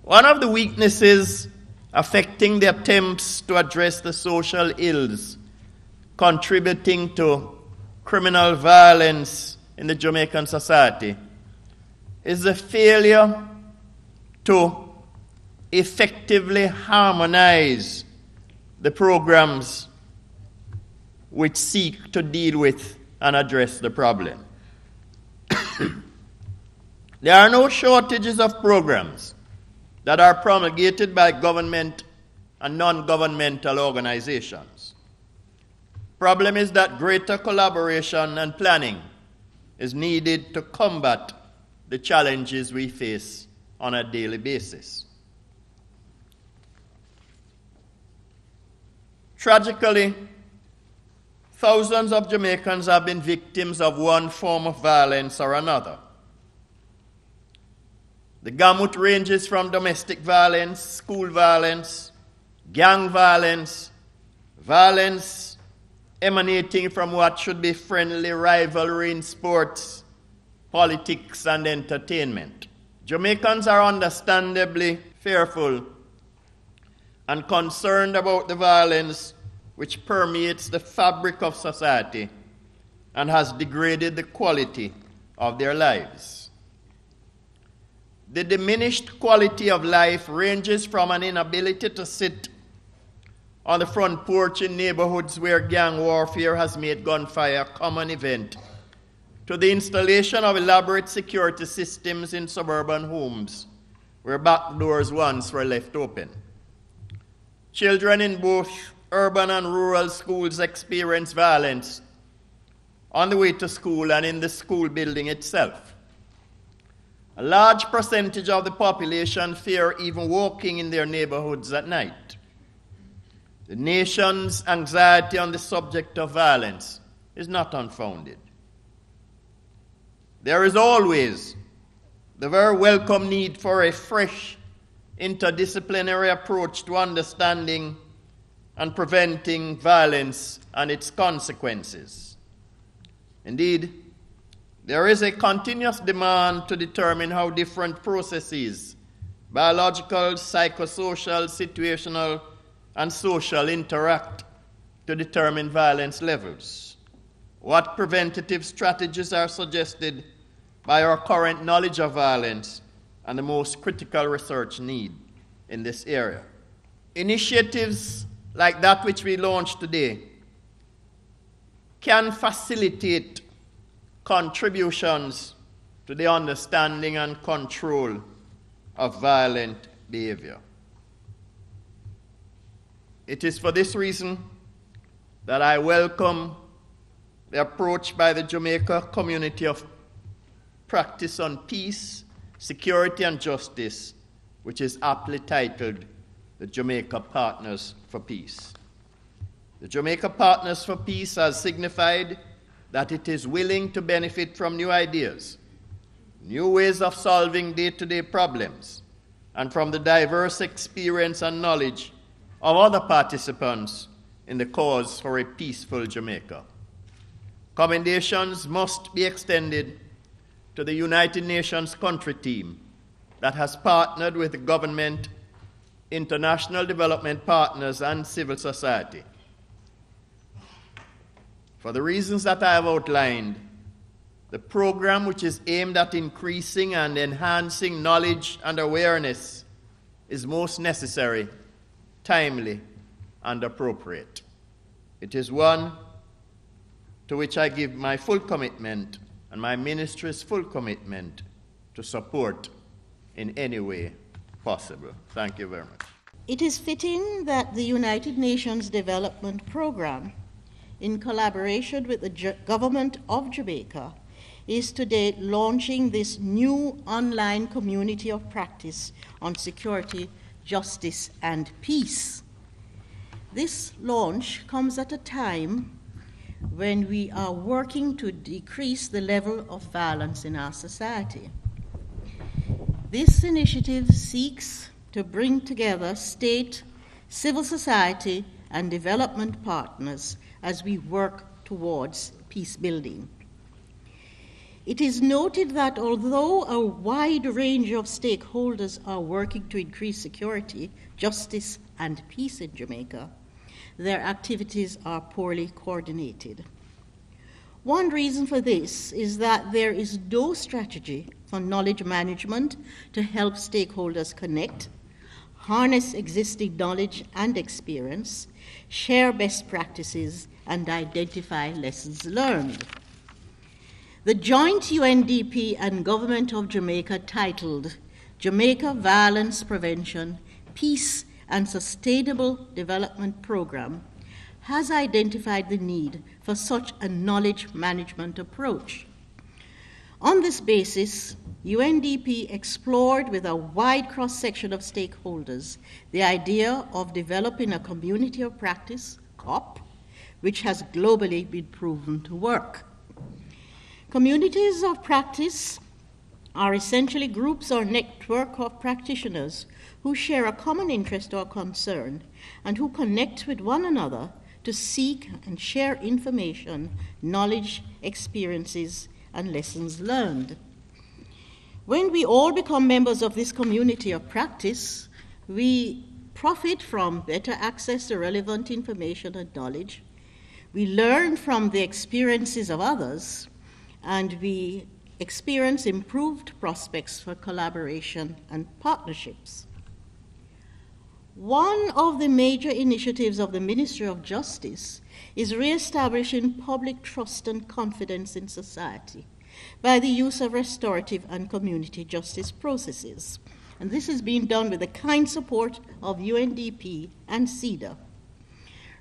One of the weaknesses affecting the attempts to address the social ills contributing to criminal violence in the Jamaican society is the failure to effectively harmonize the programs which seek to deal with and address the problem. There are no shortages of programs that are promulgated by government and non-governmental organizations. Problem is that greater collaboration and planning is needed to combat the challenges we face on a daily basis. Tragically, thousands of Jamaicans have been victims of one form of violence or another. The gamut ranges from domestic violence, school violence, gang violence, violence emanating from what should be friendly rivalry in sports, politics, and entertainment. Jamaicans are understandably fearful and concerned about the violence which permeates the fabric of society and has degraded the quality of their lives. The diminished quality of life ranges from an inability to sit on the front porch in neighborhoods where gang warfare has made gunfire a common event, to the installation of elaborate security systems in suburban homes where back doors once were left open. Children in both urban and rural schools experience violence on the way to school and in the school building itself. A large percentage of the population fear even walking in their neighborhoods at night. The nation's anxiety on the subject of violence is not unfounded. There is always the very welcome need for a fresh interdisciplinary approach to understanding and preventing violence and its consequences. Indeed, there is a continuous demand to determine how different processes, biological, psychosocial, situational, and social, interact to determine violence levels. What preventative strategies are suggested by our current knowledge of violence and the most critical research need in this area? Initiatives like that which we launched today can facilitate contributions to the understanding and control of violent behavior. It is for this reason that I welcome the approach by the Jamaica Community of Practice on Peace, Security and Justice, which is aptly titled the Jamaica Partners for Peace. The Jamaica Partners for Peace has signified that it is willing to benefit from new ideas, new ways of solving day-to-day problems, and from the diverse experience and knowledge of other participants in the cause for a peaceful Jamaica. Commendations must be extended to the United Nations country team that has partnered with the government, international development partners, and civil society. For the reasons that I have outlined, the program, which is aimed at increasing and enhancing knowledge and awareness, is most necessary, timely, and appropriate. It is one to which I give my full commitment and my ministry's full commitment to support in any way possible. Thank you very much. It is fitting that the United Nations Development Program, in collaboration with the government of Jamaica, is today launching this new online community of practice on security, justice, and peace. This launch comes at a time when we are working to decrease the level of violence in our society. This initiative seeks to bring together state, civil society, and development partners as we work towards peace building. It is noted that although a wide range of stakeholders are working to increase security, justice, and peace in Jamaica, their activities are poorly coordinated. One reason for this is that there is no strategy for knowledge management to help stakeholders connect, harness existing knowledge and experience, share best practices, and identify lessons learned. The joint UNDP and Government of Jamaica titled Jamaica Violence Prevention, Peace and Sustainable Development Program has identified the need for such a knowledge management approach. On this basis, UNDP explored with a wide cross-section of stakeholders the idea of developing a community of practice, COP, which has globally been proven to work. Communities of practice are essentially groups or network of practitioners who share a common interest or concern and who connect with one another to seek and share information, knowledge, experiences, and lessons learned. When we all become members of this community of practice, we profit from better access to relevant information and knowledge. We learn from the experiences of others, and we experience improved prospects for collaboration and partnerships. One of the major initiatives of the Ministry of Justice is reestablishing public trust and confidence in society by the use of restorative and community justice processes. And this is being done with the kind support of UNDP and CEDA.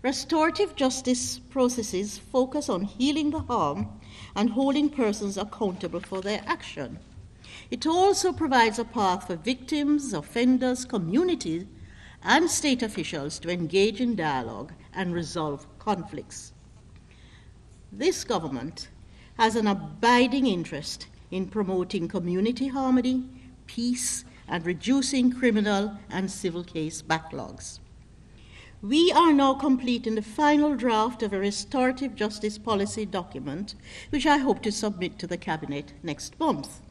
Restorative justice processes focus on healing the harm and holding persons accountable for their action. It also provides a path for victims, offenders, communities, and state officials to engage in dialogue and resolve conflicts. This government has an abiding interest in promoting community harmony, peace, and reducing criminal and civil case backlogs. We are now completing the final draft of a restorative justice policy document, which I hope to submit to the Cabinet next month.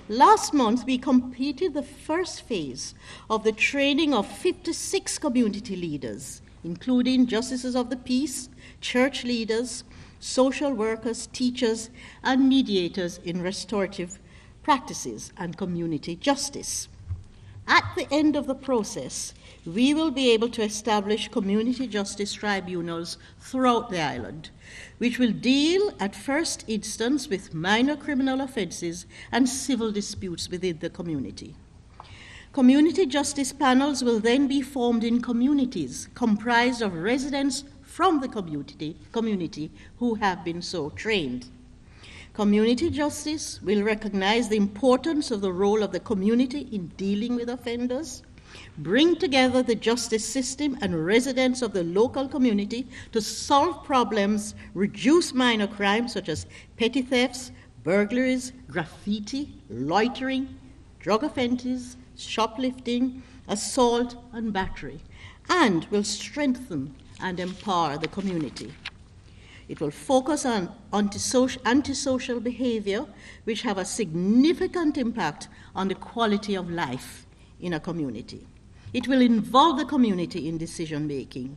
Last month, we completed the first phase of the training of 56 community leaders, including justices of the peace, church leaders, social workers, teachers, and mediators in restorative practices and community justice. At the end of the process, we will be able to establish community justice tribunals throughout the island, which will deal at first instance with minor criminal offenses and civil disputes within the community. Community justice panels will then be formed in communities comprised of residents from the community who have been so trained. Community justice will recognize the importance of the role of the community in dealing with offenders, bring together the justice system and residents of the local community to solve problems, reduce minor crimes such as petty thefts, burglaries, graffiti, loitering, drug offenses, shoplifting, assault, and battery, and will strengthen and empower the community. It will focus on antisocial behavior, which have a significant impact on the quality of life in a community. It will involve the community in decision-making,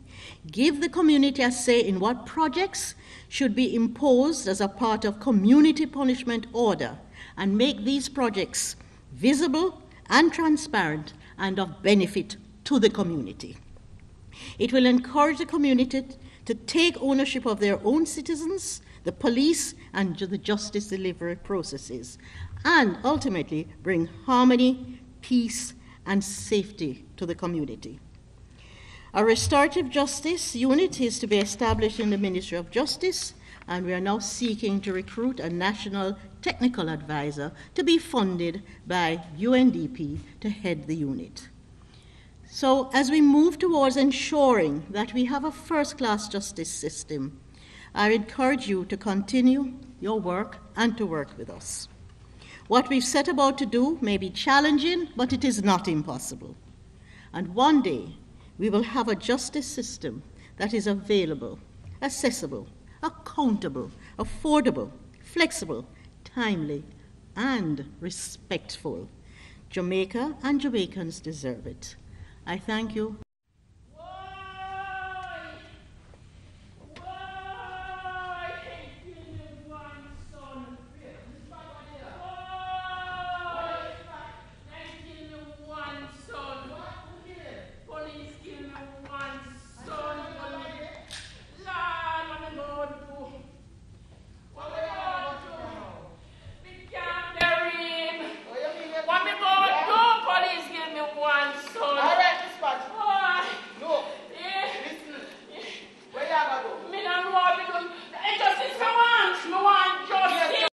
give the community a say in what projects should be imposed as a part of community punishment order, and make these projects visible and transparent and of benefit to the community. It will encourage the community to take ownership of their own citizens, the police, and the justice delivery processes, and ultimately bring harmony, peace, and safety to the community. A restorative justice unit is to be established in the Ministry of Justice, and we are now seeking to recruit a national technical advisor to be funded by UNDP to head the unit. So as we move towards ensuring that we have a first-class justice system, I encourage you to continue your work and to work with us. What we've set about to do may be challenging, but it is not impossible. And one day, we will have a justice system that is available, accessible, accountable, affordable, flexible, timely, and respectful. Jamaica and Jamaicans deserve it. I thank you